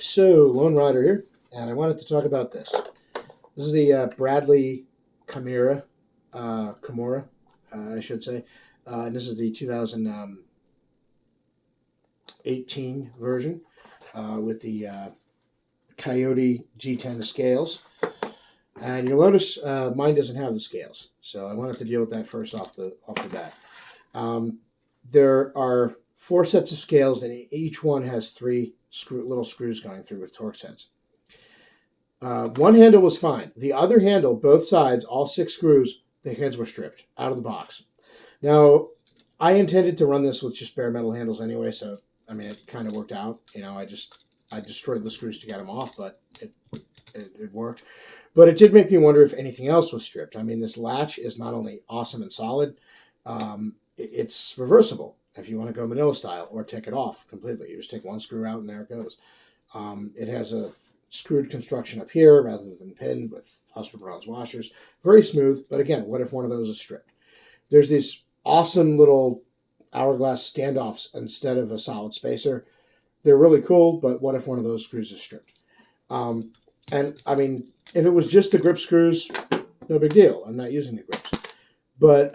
So, Lone Rider here, and I wanted to talk about this. This is the Bradley Kimura, I should say. And this is the 2018 version with the Coyote G10 scales. And you'll notice mine doesn't have the scales, so I wanted to deal with that first off the bat. Um, there are four sets of scales, and each one has three little screws going through with Torx heads. One handle was fine. The other handle, both sides, all six screws, the heads were stripped out of the box. Now, I intended to run this with just bare metal handles anyway, so I mean it kind of worked out. I destroyed the screws to get them off, but it worked. But it did make me wonder if anything else was stripped. I mean, this latch is not only awesome and solid, it's reversible if you want to go Manila style or take it off completely. You just take one screw out and there it goes. It has a screwed construction up here rather than pinned with Husfer bronze washers. Very smooth, but again, what if one of those is stripped? There's these awesome little hourglass standoffs instead of a solid spacer. They're really cool, but what if one of those screws is stripped? And I mean, if it was just the grip screws, no big deal. I'm not using the grips. But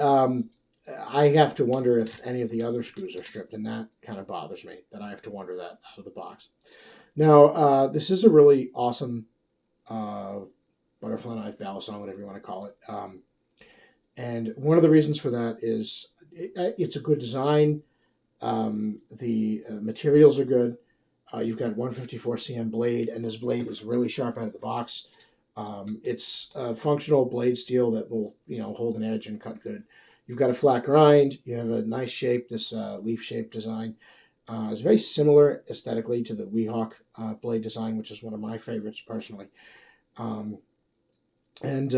I have to wonder if any of the other screws are stripped, and that kind of bothers me, that I have to wonder that out of the box. Now, this is a really awesome butterfly knife, balisong, whatever you want to call it. And one of the reasons for that is it's a good design. The materials are good. You've got 154 cm blade, and this blade is really sharp out of the box. It's a functional blade steel that will, hold an edge and cut good. You've got a flat grind. You have a nice shape, this leaf shape design. It's very similar aesthetically to the Weehawk blade design, which is one of my favorites personally. Um, and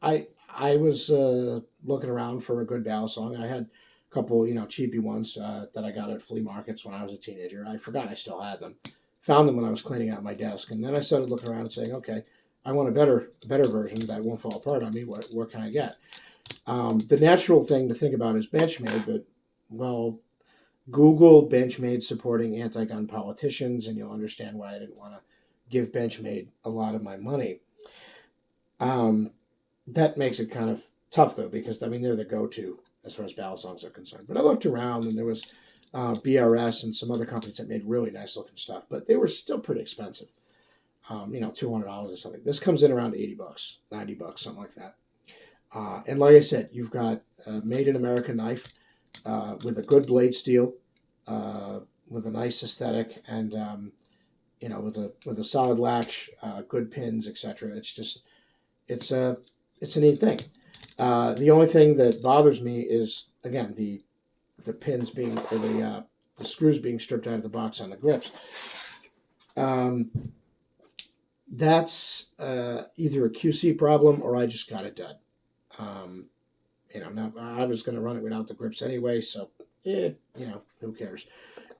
I was looking around for a good balisong. I had a couple, cheapy ones that I got at flea markets when I was a teenager. I forgot I still had them. Found them when I was cleaning out my desk, and then I started looking around and saying, okay, I want a better version that won't fall apart on me. What can I get? The natural thing to think about is Benchmade, but well, Google Benchmade supporting anti-gun politicians, and you'll understand why I didn't want to give Benchmade a lot of my money. Um, that makes it kind of tough though, because I mean they're the go-to as far as balisongs are concerned. But I looked around, and there was BRS and some other companies that made really nice looking stuff, but they were still pretty expensive. $200 or something. This comes in around 80 bucks, 90 bucks, something like that. And like I said, you've got a made in America knife with a good blade steel, with a nice aesthetic, and with a solid latch, good pins, etc. It's a neat thing. The only thing that bothers me is again the pins being or the screws being stripped out of the box on the grips. Um, that's either a QC problem or I just got it done. Um, now I was going to run it without the grips anyway, so who cares?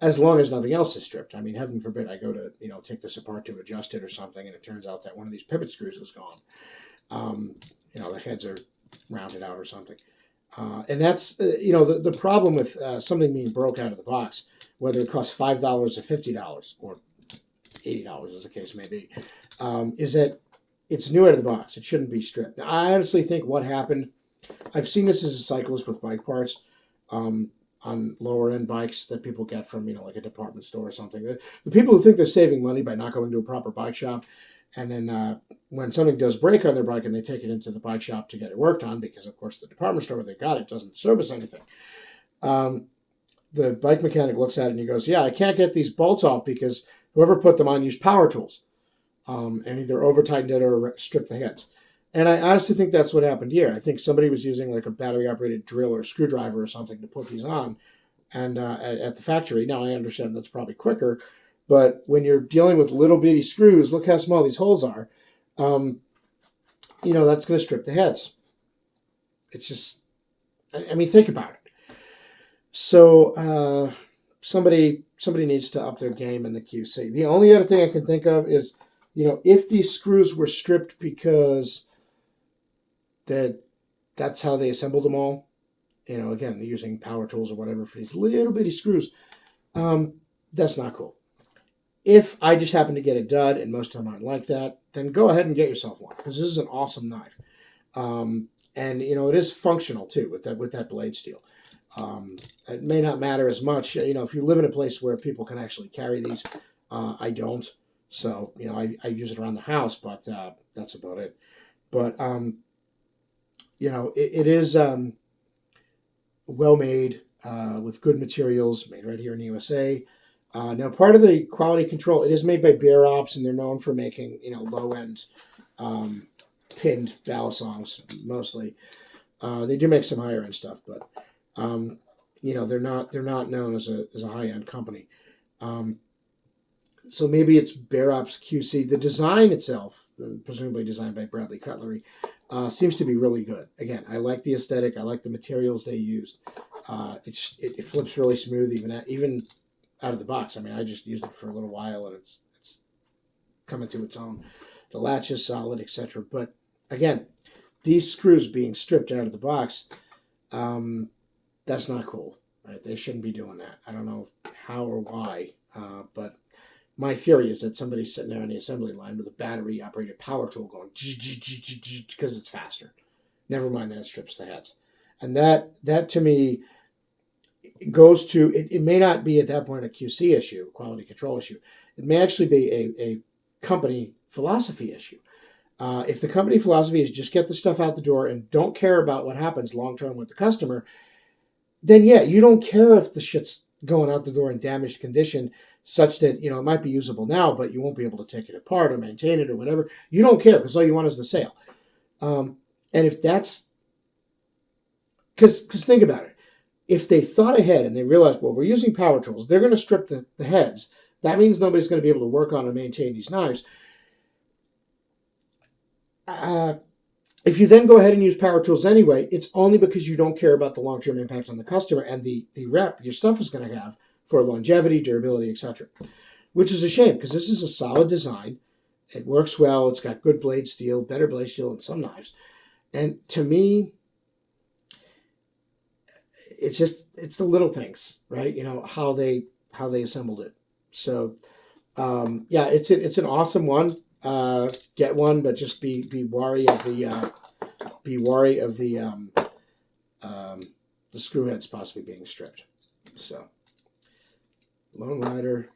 As long as nothing else is stripped. I mean, heaven forbid I go to take this apart to adjust it or something, and it turns out that one of these pivot screws is gone. The heads are rounded out or something. And that's the problem with something being broke out of the box, whether it costs $5 or $50 or $80, as the case may be, is that it's new out of the box. It shouldn't be stripped. Now, I honestly think what happened, I've seen this as a cyclist with bike parts on lower end bikes that people get from, like a department store or something. The people who think they're saving money by not going to a proper bike shop, and then when something does break on their bike and they take it into the bike shop to get it worked on, because of course the department store where they got it doesn't service anything. The bike mechanic looks at it and he goes, yeah, I can't get these bolts off because whoever put them on used power tools. And either over tightened it or stripped the heads. And I honestly think that's what happened here. I think somebody was using like a battery operated drill or a screwdriver or something to put these on and at the factory. Now I understand that's probably quicker, but when you're dealing with little bitty screws, look how small these holes are. That's going to strip the heads. It's just, I mean, think about it. So somebody needs to up their game in the QC. The only other thing I can think of is, if these screws were stripped because that's how they assembled them all, again, using power tools or whatever for these little bitty screws, that's not cool. If I just happen to get a dud, and most of them aren't like that, then go ahead and get yourself one, because this is an awesome knife. And it is functional too with that blade steel. It may not matter as much, if you live in a place where people can actually carry these. I don't, so I use it around the house, but that's about it. But it is well made with good materials, made right here in the USA. Now, part of the quality control, it is made by Bear Ops, and they're known for making low end um, pinned balisongs mostly. They do make some higher end stuff, but um, they're not known as a high end company. Um, so maybe it's Bear Ops QC. The design itself, presumably designed by Bradley Cutlery, seems to be really good. Again, I like the aesthetic. I like the materials they used. It flips really smooth even out of the box. I mean, I just used it for a little while and it's coming to its own. The latch is solid, etc. But again, these screws being stripped out of the box, um, that's not cool. Right? They shouldn't be doing that. I don't know how or why, but my theory is that somebody's sitting there on the assembly line with a battery operated power tool going because it's faster. Never mind that it strips the heads. And that to me goes to it may not be at that point a QC issue, quality control issue. It may actually be a company philosophy issue. If the company philosophy is just get the stuff out the door and don't care about what happens long term with the customer, then yeah, you don't care if the shit's going out the door in damaged condition, such that it might be usable now, but you won't be able to take it apart or maintain it or whatever. You don't care because all you want is the sale. And if that's because think about it, if they thought ahead and they realized, well, we're using power tools, they're going to strip the heads. That means nobody's going to be able to work on and maintain these knives. Uh, if you then go ahead and use power tools anyway, it's only because you don't care about the long-term impact on the customer and the rep your stuff is going to have for longevity, durability, etc. Which is a shame because this is a solid design. It works well. It's got good blade steel, better blade steel than some knives. And to me, it's the little things, right? How they assembled it. So yeah, it's an awesome one. Get one, but just be wary of the screw heads possibly being stripped. So Lone Rider